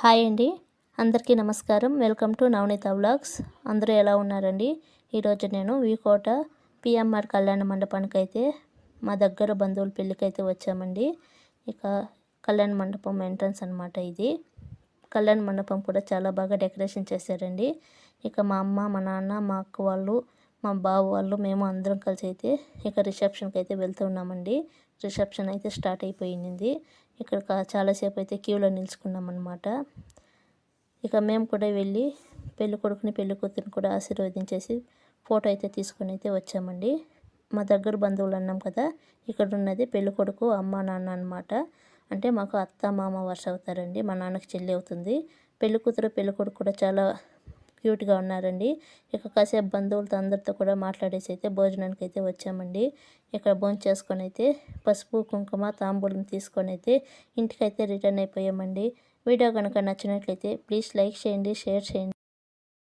Hi అండి, అందరికీ నమస్కారం. Welcome to Navaneetha vlogs. అందరూ ఎలా ఉన్నారండి? ఈరోజు నేను వీకోట పిఎంఆర్ కళ్యాణ మండపానికి అయితే మా దగ్గర బంధువుల పెళ్ళికైతే వచ్చామండి. ఇక కళ్యాణ మండపం ఎంట్రన్స్ అనమాట ఇది. కళ్యాణ మండపం కూడా చాలా బాగా డెకరేషన్ చేశారండి. ఇక మా అమ్మ, మా నాన్న, మా అక్క వాళ్ళు, మా బావ వాళ్ళు, మేము అందరం కలిసి అయితే ఇక రిసెప్షన్కి అయితే వెళ్తున్నామండి. రిసెప్షన్ అయితే స్టార్ట్ అయిపోయింది. ఇక్కడ చాలాసేపు అయితే క్యూలో నిలుచుకున్నాం అనమాట. ఇక మేము కూడా వెళ్ళి పెళ్లి కొడుకుని పెళ్లి కూతురిని కూడా ఆశీర్వదించేసి ఫోటో అయితే తీసుకుని అయితే వచ్చామండి. మా దగ్గర బంధువులు అన్నాం కదా, ఇక్కడ ఉన్నది పెళ్లి కొడుకు అమ్మ నాన్న అనమాట. అంటే మాకు అత్త మామ వరుస అవుతారండి. మా నాన్నకి చెల్లి అవుతుంది. పెళ్లి కూతురు పెళ్లి కొడుకు కూడా చాలా క్యూట్గా ఉన్నారండి. ఇక కాసేపు బంధువులతో అందరితో కూడా మాట్లాడేసి అయితే భోజనానికి అయితే వచ్చామండి. ఇక్కడ భోజనం చేసుకొని అయితే పసుపు కుంకుమ తాంబూలం తీసుకొని అయితే ఇంటికైతే రిటర్న్ అయిపోయామండి. వీడియో కనుక నచ్చినట్లయితే ప్లీజ్ లైక్ చేయండి, షేర్ చేయండి.